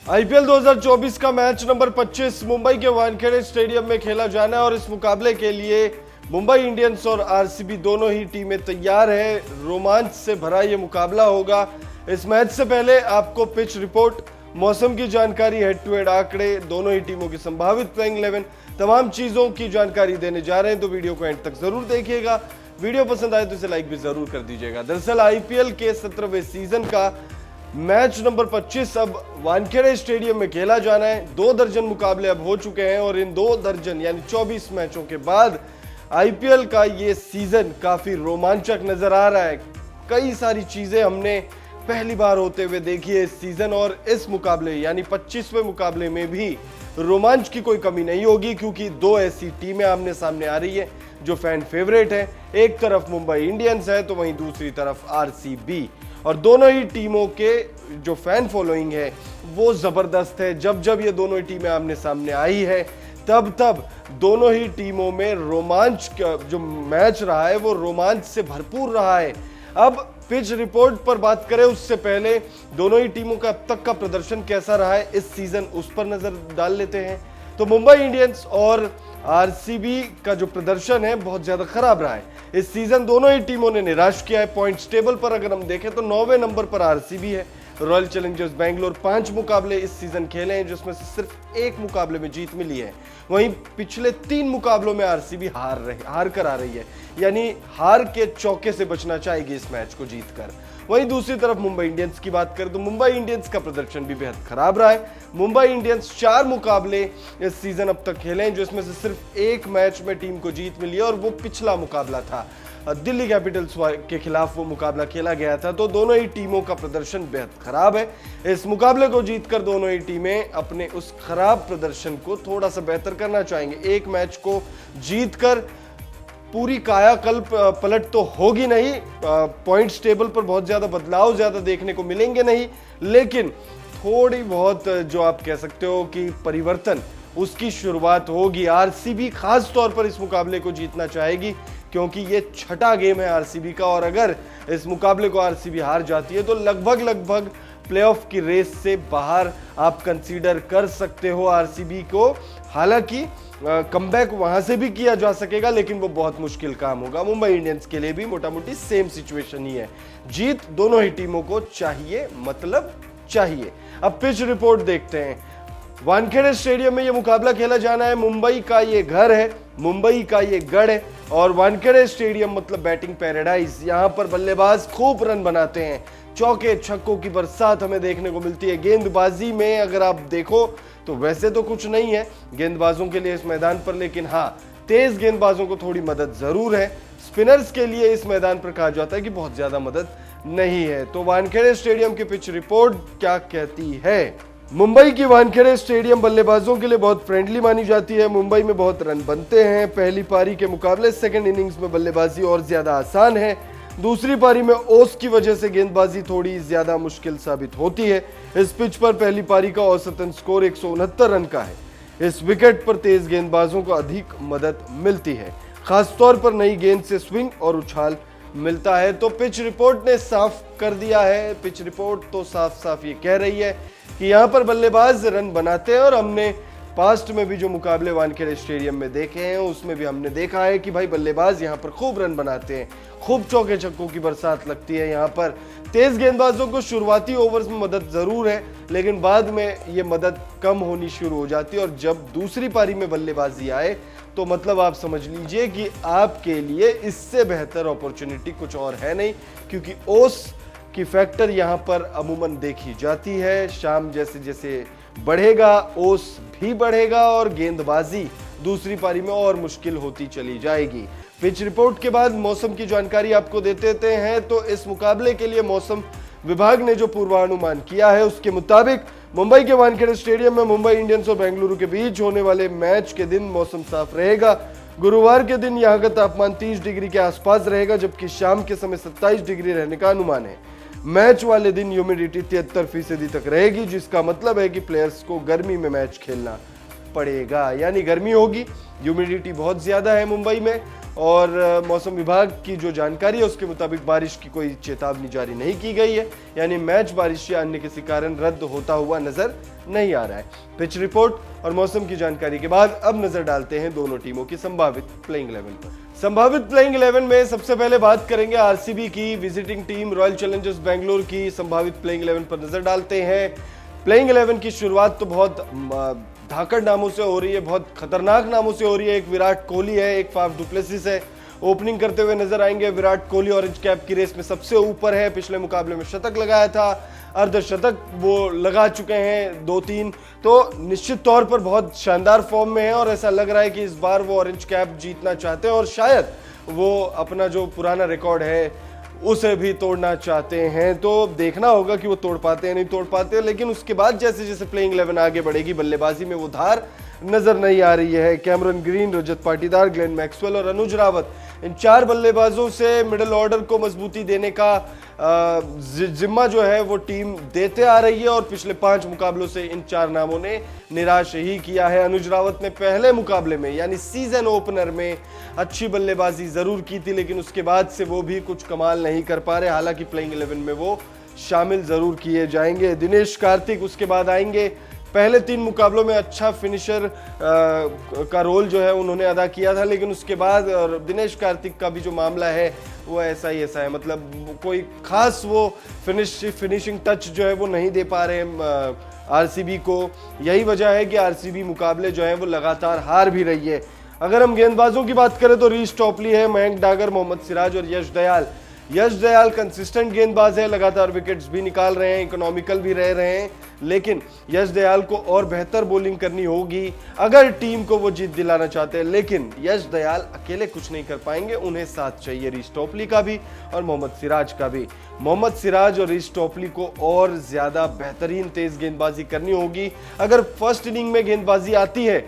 IPL 2024 का match number 25 Mumbai के Wankhede stadium में खेला जाना है और इस मुकाबले के लिए मुंबई इंडियंस और आरसीबी दोनों ही टीमें तैयार है। रोमांच से भरा ये मुकाबला होगा। इस मैच से पहले आपको पिच रिपोर्ट, मौसम की जानकारी, हेड टू हेड आंकड़े, दोनों ही टीमों की संभावित प्लेइंग 11, तमाम चीजों की जानकारी देने जा रहे हैं, तो वीडियो को एंड तक जरूर देखिएगा। वीडियो पसंद आए तो इसे लाइक भी जरूर कर दीजिएगा। दरअसल आईपीएल के 17वें सीजन का मैच नंबर 25 अब वानखेड़े स्टेडियम में खेला जाना है। 2 दर्जन मुकाबले अब हो चुके हैं और इन 2 दर्जन यानी 24 मैचों के बाद आईपीएल का ये सीजन काफी रोमांचक नजर आ रहा है। कई सारी चीजें हमने पहली बार होते हुए देखी है इस सीजन, और इस मुकाबले यानी 25वें मुकाबले में भी रोमांच की कोई कमी नहीं होगी, क्योंकि 2 ऐसी टीमें आमने सामने आ रही है जो फैन फेवरेट है। एक तरफ मुंबई इंडियंस है तो वहीं दूसरी तरफ आरसीबी, और दोनों ही टीमों के जो फैन फॉलोइंग है वो जबरदस्त है। जब जब ये दोनों ही टीमें आमने सामने आई है तब तब दोनों ही टीमों में रोमांच का जो मैच रहा है वो रोमांच से भरपूर रहा है। अब पिच रिपोर्ट पर बात करें उससे पहले दोनों ही टीमों का अब तक का प्रदर्शन कैसा रहा है इस सीजन, उस पर नजर डाल लेते हैं। तो मुंबई इंडियंस और आरसीबी का जो प्रदर्शन है बहुत ज्यादा खराब रहा है इस सीजन। दोनों ही टीमों ने निराश किया है। पॉइंट्स टेबल पर अगर हम देखें तो 9वें नंबर पर आरसीबी है। रॉयल चैलेंजर्स बेंगलोर 5 मुकाबले इस सीजन खेले हैं जिसमें से सिर्फ 1 मुकाबले में जीत मिली है। वहीं पिछले 3 मुकाबलों में आरसीबी हार कर आ रही है, यानी हार के चौके से बचना चाहेगी इस मैच को जीतकर। वहीं दूसरी तरफ मुंबई इंडियंस की बात करें तो मुंबई इंडियंस का प्रदर्शन भी बेहद खराब रहा है। मुंबई इंडियंस 4 मुकाबले इस सीजन अब तक खेले हैं जिसमें से सिर्फ 1 मैच में टीम को जीत मिली है और वो पिछला मुकाबला था, दिल्ली कैपिटल्स के खिलाफ वो मुकाबला खेला गया था। तो दोनों ही टीमों का प्रदर्शन बेहद खराब है। इस मुकाबले को जीतकर दोनों ही टीमें अपने उस खराब प्रदर्शन को थोड़ा सा बेहतर करना चाहेंगे। एक मैच को जीतकर पूरी कायाकल्प पलट तो होगी नहीं, पॉइंट्स टेबल पर बहुत ज्यादा बदलाव ज्यादा देखने को मिलेंगे नहीं, लेकिन थोड़ी बहुत जो आप कह सकते हो कि परिवर्तन उसकी शुरुआत होगी। आरसीबी खास तौर पर इस मुकाबले को जीतना चाहेगी क्योंकि ये 6ठा गेम है आरसीबी का, और अगर इस मुकाबले को आरसीबी हार जाती है तो लगभग प्लेऑफ की रेस से बाहर आप कंसीडर कर सकते हो आरसीबी को। हालांकि कमबैक वहां से भी किया जा सकेगा, लेकिन वो बहुत मुश्किल काम होगा। मुंबई इंडियंस के लिए भी मोटा मोटी सेम सिचुएशन ही है। जीत दोनों ही टीमों को चाहिए, मतलब चाहिए। अब पिच रिपोर्ट देखते हैं। वानखेड़े स्टेडियम में यह मुकाबला खेला जाना है। मुंबई का ये घर है, मुंबई का ये गढ़ है, और वानखेड़े स्टेडियम मतलब बैटिंग पैराडाइज। यहां पर बल्लेबाज खूब रन बनाते हैं, चौके छक्कों की बरसात हमें देखने को मिलती है। गेंदबाजी में अगर आप देखो तो वैसे तो कुछ नहीं है गेंदबाजों के लिए इस मैदान पर, लेकिन हाँ, तेज गेंदबाजों को थोड़ी मदद जरूर है। स्पिनर्स के लिए इस मैदान पर कहा जाता है कि बहुत ज्यादा मदद नहीं है। तो वानखेड़े स्टेडियम की पिच रिपोर्ट क्या कहती है? मुंबई की वानखेड़े स्टेडियम बल्लेबाजों के लिए बहुत फ्रेंडली मानी जाती है। मुंबई में बहुत रन बनते हैं। पहली पारी के मुकाबले सेकंड इनिंग्स में बल्लेबाजी और ज्यादा आसान है। दूसरी पारी में ओस की वजह से गेंदबाजी थोड़ी ज्यादा मुश्किल साबित होती है। इस पिच पर पहली पारी का औसतन स्कोर 169 रन का है। इस विकेट पर तेज गेंदबाजों को अधिक मदद मिलती है, खासतौर पर नई गेंद से स्विंग और उछाल मिलता है। तो पिच रिपोर्ट ने साफ कर दिया है। पिच रिपोर्ट तो साफ साफ ये कह रही है कि यहाँ पर बल्लेबाज रन बनाते हैं, और हमने पास्ट में भी जो मुकाबले वानखेड़े स्टेडियम में देखे हैं उसमें भी हमने देखा है कि भाई बल्लेबाज यहाँ पर खूब रन बनाते हैं, खूब चौके छक्कों की बरसात लगती है। यहाँ पर तेज गेंदबाजों को शुरुआती ओवर्स में मदद जरूर है, लेकिन बाद में ये मदद कम होनी शुरू हो जाती है, और जब दूसरी पारी में बल्लेबाजी आए तो मतलब आप समझ लीजिए कि आपके लिए इससे बेहतर अपॉर्चुनिटी कुछ और है नहीं, क्योंकि ओस की फैक्टर यहाँ पर अमूमन देखी जाती है। शाम जैसे जैसे बढ़ेगा ओस भी बढ़ेगा और गेंदबाजी दूसरी पारी में और मुश्किल होती चली जाएगी। पिच रिपोर्ट के बाद मौसम की जानकारी आपको देते हैं। तो इस मुकाबले के लिए मौसम विभाग ने जो पूर्वानुमान किया है उसके मुताबिक मुंबई के वानखेड़े स्टेडियम में मुंबई इंडियंस और बेंगलुरु के बीच होने वाले मैच के दिन मौसम साफ रहेगा। गुरुवार के दिन यहाँ का तापमान 30 डिग्री के आसपास रहेगा, जबकि शाम के समय 27 डिग्री रहने का अनुमान है। मैच वाले दिन ह्यूमिडिटी 73% तक रहेगी, जिसका मतलब है कि प्लेयर्स को गर्मी में मैच खेलना पड़ेगा, यानी गर्मी होगी। ह्यूमिडिटी बहुत ज्यादा है मुंबई में, और मौसम विभाग की जो जानकारी है उसके मुताबिक बारिश की कोई चेतावनी जारी नहीं की गई है, यानी मैच बारिश या अन्य किसी कारण रद्द होता हुआ नजर नहीं आ रहा है। पिच रिपोर्ट और मौसम की जानकारी के बाद अब नजर डालते हैं दोनों टीमों की संभावित प्लेइंग 11 पर। संभावित प्लेइंग 11 में सबसे पहले बात करेंगे आरसीबी की visiting team royal Challengers Bengaluru की संभावित प्लेइंग 11 पर नजर डालते हैं। प्लेइंग 11 की शुरुआत तो बहुत धाकड़ नामों से हो रही है, बहुत खतरनाक नामों से हो रही है। एक विराट कोहली है, एक फाफ डुप्लेसिस है। ओपनिंग करते हुए नजर आएंगे विराट कोहली, ऑरेंज कैप की रेस में सबसे ऊपर है, पिछले मुकाबले में शतक लगाया था, अर्धशतक वो लगा चुके हैं 2-3, तो निश्चित तौर पर बहुत शानदार फॉर्म में है और ऐसा लग रहा है कि इस बार वो ऑरेंज कैप जीतना चाहते हैं और शायद वो अपना जो पुराना रिकॉर्ड है उसे भी तोड़ना चाहते हैं। तो देखना होगा कि वो तोड़ पाते हैं नहीं तोड़ पाते हैं, लेकिन उसके बाद जैसे जैसे प्लेइंग 11 आगे बढ़ेगी बल्लेबाजी में वो धार नजर नहीं आ रही है। Cameron green, Rajat Patidar, Glenn Maxwell और अनुज रावत, इन 4 बल्लेबाजों से मिडिल ऑर्डर को मजबूती देने का जिम्मा जो है वो टीम देते आ रही है और पिछले 5 मुकाबलों से इन 4 नामों ने निराश ही किया है। अनुज रावत ने पहले मुकाबले में यानी सीजन ओपनर में अच्छी बल्लेबाजी जरूर की थी, लेकिन उसके बाद से वो भी कुछ कमाल नहीं कर पा रहे। हालांकि प्लेइंग 11 में वो शामिल जरूर किए जाएंगे। दिनेश कार्तिक उसके बाद आएंगे। पहले 3 मुकाबलों में अच्छा फिनिशर का रोल जो है उन्होंने अदा किया था, लेकिन उसके बाद और दिनेश कार्तिक का भी जो मामला है वो ऐसा है, मतलब कोई खास वो फिनिशिंग टच जो है वो नहीं दे पा रहे हैं आरसीबी को। यही वजह है कि आरसीबी मुकाबले जो है वो लगातार हार भी रही है। अगर हम गेंदबाजों की बात करें तो रीस टॉपली है, मयंक डागर, मोहम्मद सिराज और यश दयाल। यश दयाल कंसिस्टेंट गेंदबाज है, लगातार विकेट्स भी निकाल रहे हैं, इकोनॉमिकल भी रह रहे हैं, लेकिन यश दयाल को और बेहतर बॉलिंग करनी होगी अगर टीम को वो जीत दिलाना चाहते हैं। लेकिन यश दयाल अकेले कुछ नहीं कर पाएंगे, उन्हें साथ चाहिए रीस टॉपली का भी और मोहम्मद सिराज का भी। मोहम्मद सिराज और रीस टॉपली को और ज्यादा बेहतरीन तेज गेंदबाजी करनी होगी। अगर फर्स्ट इनिंग में गेंदबाजी आती है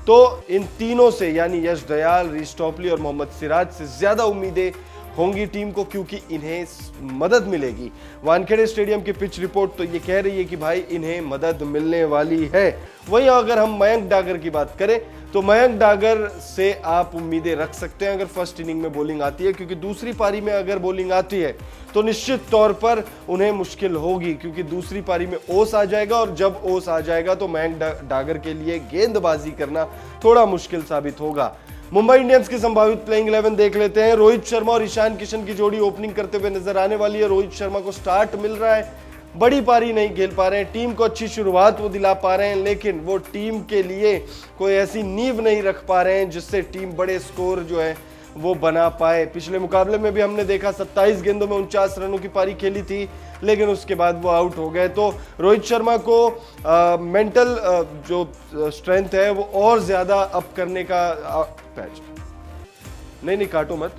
तो इन तीनों से यानी यश दयाल, रीस टॉपली और मोहम्मद सिराज से ज्यादा उम्मीदें होंगी टीम को, क्योंकि इन्हें मदद मिलेगी। वानखेड़े स्टेडियम की पिच रिपोर्ट तो ये कह रही है कि भाई इन्हें मदद मिलने वाली है। वहीं अगर हम मयंक डागर की बात करें तो मयंक डागर से आप उम्मीदें रख सकते हैं अगर फर्स्ट इनिंग में बॉलिंग आती है, क्योंकि दूसरी पारी में अगर बॉलिंग आती है तो निश्चित तौर पर उन्हें मुश्किल होगी, क्योंकि दूसरी पारी में ओस आ जाएगा और जब ओस आ जाएगा तो मयंक डागर के लिए गेंदबाजी करना थोड़ा मुश्किल साबित होगा। मुंबई इंडियंस की संभावित प्लेइंग 11 देख लेते हैं। रोहित शर्मा और ईशान किशन की जोड़ी ओपनिंग करते हुए नजर आने वाली है। रोहित शर्मा को स्टार्ट मिल रहा है, बड़ी पारी नहीं खेल पा रहे हैं, टीम को अच्छी शुरुआत वो दिला पा रहे हैं, लेकिन वो टीम के लिए कोई ऐसी नींव नहीं रख पा रहे हैं जिससे टीम बड़े स्कोर जो है वो बना पाए। पिछले मुकाबले में भी हमने देखा 27 गेंदों में 49 रनों की पारी खेली थी, लेकिन उसके बाद वो आउट हो गए। तो रोहित शर्मा को मेंटल जो स्ट्रेंथ है वो और ज्यादा अप करने का पैच नहीं काटो मत।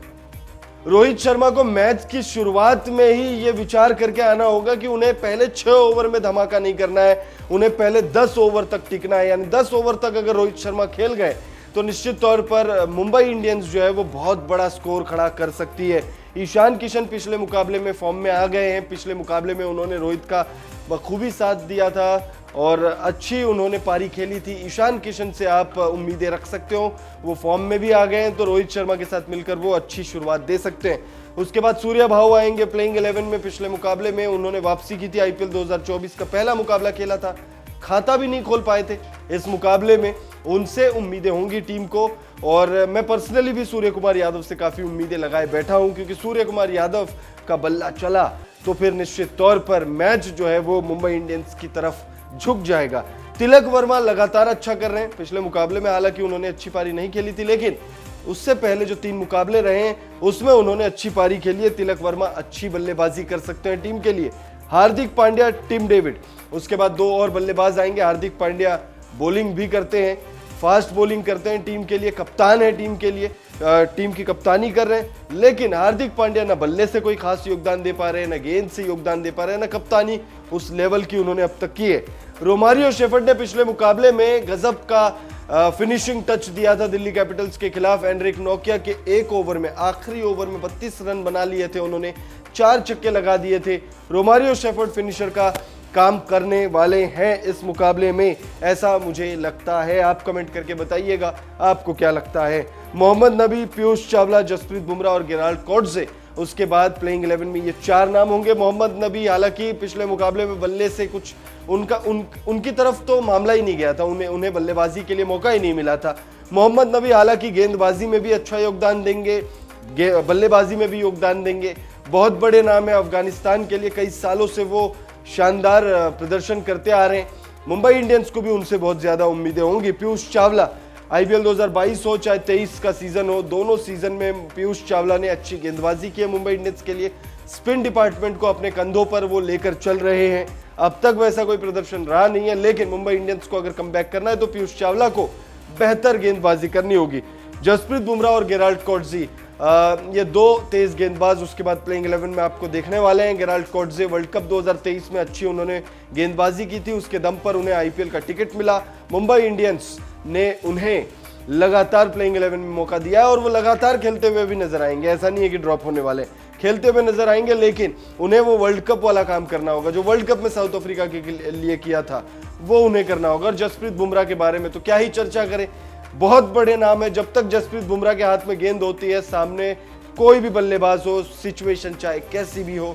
रोहित शर्मा को मैच की शुरुआत में ही ये विचार करके आना होगा कि उन्हें पहले 6 ओवर में धमाका नहीं करना है, उन्हें पहले 10 ओवर तक टिकना है। यानी 10 ओवर तक अगर रोहित शर्मा खेल गए तो निश्चित तौर पर मुंबई इंडियंस जो है वो बहुत बड़ा स्कोर खड़ा कर सकती है। ईशान किशन पिछले मुकाबले में फॉर्म में आ गए हैं। पिछले मुकाबले में उन्होंने रोहित का बखूबी साथ दिया था और अच्छी उन्होंने पारी खेली थी। ईशान किशन से आप उम्मीदें रख सकते हो, वो फॉर्म में भी आ गए हैं, तो रोहित शर्मा के साथ मिलकर वो अच्छी शुरुआत दे सकते हैं। उसके बाद सूर्या भाऊ आएंगे प्लेइंग 11 में। पिछले मुकाबले में उन्होंने वापसी की थी, आईपीएल 2024 का पहला मुकाबला खेला था, खाता भी नहीं खोल पाए थे। इस मुकाबले में उनसे उम्मीदें होंगी टीम को, और मैं पर्सनली भी सूर्य कुमार यादव से काफी उम्मीदें लगाए बैठा हूं, क्योंकि सूर्य कुमार यादव का बल्ला चला तो फिर निश्चित तौर पर मैच जो है वो मुंबई इंडियंस की तरफ झुक जाएगा। तिलक वर्मा लगातार अच्छा कर रहे हैं। पिछले मुकाबले में हालांकि उन्होंने अच्छी पारी नहीं खेली थी, लेकिन उससे पहले जो 3 मुकाबले रहे हैं उसमें उन्होंने अच्छी पारी खेली है। तिलक वर्मा अच्छी बल्लेबाजी कर सकते हैं टीम के लिए। हार्दिक पांड्या, टिम डेविड, उसके बाद 2 और बल्लेबाज आएंगे। हार्दिक पांड्या बॉलिंग भी करते हैं, फास्ट बॉलिंग करते हैं टीम के लिए, कप्तान है टीम के लिए, टीम की कप्तानी कर रहे हैं। लेकिन हार्दिक पांड्या ना बल्ले से कोई खास योगदान दे पा रहे हैं, ना गेंद से योगदान दे पा रहे हैं, ना कप्तानी उस लेवल की उन्होंने अब तक की है। रोमारियो शेफर्ड ने पिछले मुकाबले में गजब का फिनिशिंग टच दिया था दिल्ली कैपिटल्स के खिलाफ। एनरिक नोकिया के 1 ओवर में, आखिरी ओवर में 32 रन बना लिए थे उन्होंने, 4 छक्के लगा दिए थे। रोमारियो शेफर्ड फिनिशर का काम करने वाले हैं इस मुकाबले में, ऐसा मुझे लगता है। आप कमेंट करके बताइएगा आपको क्या लगता है। मोहम्मद नबी, पीयूष चावला, जसप्रीत बुमराह और गेराल्ड कॉट्जे, उसके बाद प्लेइंग 11 में ये 4 नाम होंगे। मोहम्मद नबी हालांकि पिछले मुकाबले में बल्ले से कुछ उनकी तरफ तो मामला ही नहीं गया था, उन्हें बल्लेबाजी के लिए मौका ही नहीं मिला था। मोहम्मद नबी हालांकि गेंदबाजी में भी अच्छा योगदान देंगे, बल्लेबाजी में भी योगदान देंगे। बहुत बड़े नाम है अफगानिस्तान के लिए, कई सालों से वो शानदार प्रदर्शन करते आ रहे हैं। मुंबई इंडियंस को भी उनसे बहुत ज्यादा उम्मीदें होंगी। पीयूष चावला, आईपीएल 2022 हो चाहे 23 का सीजन हो, दोनों सीजन में पीयूष चावला ने अच्छी गेंदबाजी की है मुंबई इंडियंस के लिए। स्पिन डिपार्टमेंट को अपने कंधों पर वो लेकर चल रहे हैं। अब तक वैसा कोई प्रदर्शन रहा नहीं है, लेकिन मुंबई इंडियंस को अगर कमबैक करना है तो पीयूष चावला को बेहतर गेंदबाजी करनी होगी। जसप्रीत बुमराह और गेराल्ड कॉट्जे, ये 2 तेज गेंदबाज उसके बाद प्लेइंग 11 में आपको देखने वाले हैं। गेराल्ड कॉट्जे वर्ल्ड कप 2023 में अच्छी उन्होंने गेंदबाजी की थी, उसके दम पर उन्हें आईपीएल का टिकट मिला। मुंबई इंडियंस ने उन्हें लगातार प्लेइंग 11 में मौका दिया है और वो लगातार खेलते हुए भी नजर आएंगे। ऐसा नहीं है कि ड्रॉप होने वाले, खेलते हुए नजर आएंगे, लेकिन उन्हें वो वर्ल्ड कप वाला काम करना होगा जो वर्ल्ड कप में साउथ अफ्रीका के लिए किया था, वो उन्हें करना होगा। और जसप्रीत बुमराह के बारे में तो क्या ही चर्चा करें, बहुत बड़े नाम है। जब तक जसप्रीत बुमराह के हाथ में गेंद होती है, सामने कोई भी बल्लेबाज हो, सिचुएशन चाहे कैसी भी हो,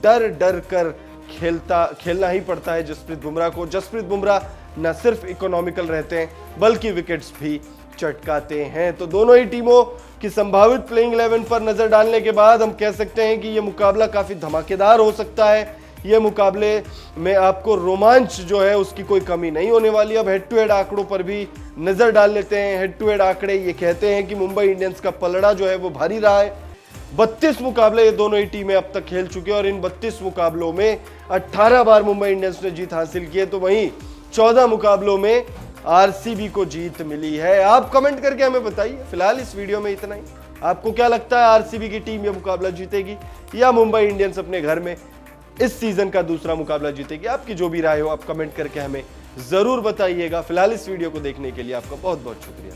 डर डर कर खेलना ही पड़ता है जसप्रीत बुमराह को। जसप्रीत बुमराह न सिर्फ इकोनॉमिकल रहते हैं बल्कि विकेट्स भी चटकाते हैं। तो दोनों ही टीमों की संभावित प्लेइंग 11 पर नजर डालने के बाद हम कह सकते हैं कि यह मुकाबला काफी धमाकेदार हो सकता है। ये मुकाबले में आपको रोमांच जो है उसकी कोई कमी नहीं होने वाली। अब हेड टू हेड आंकड़ों पर भी नजर डाल लेते हैं। हेड टू हेड आंकड़े ये कहते हैं कि मुंबई इंडियंस का पलड़ा जो है वो भारी रहा है। 32 मुकाबले ये दोनों ही टीमें अब तक खेल चुकी है और इन 32 मुकाबलों में 18 बार मुंबई इंडियंस ने जीत हासिल की है, तो वहीं 14 मुकाबलों में आरसीबी को जीत मिली है। आप कमेंट करके हमें बताइए। फिलहाल इस वीडियो में इतना ही। आपको क्या लगता है, आरसीबी की टीम यह मुकाबला जीतेगी या मुंबई इंडियंस अपने घर में इस सीजन का दूसरा मुकाबला जीतेगी? आपकी जो भी राय हो आप कमेंट करके हमें जरूर बताइएगा। फिलहाल इस वीडियो को देखने के लिए आपका बहुत बहुत शुक्रिया।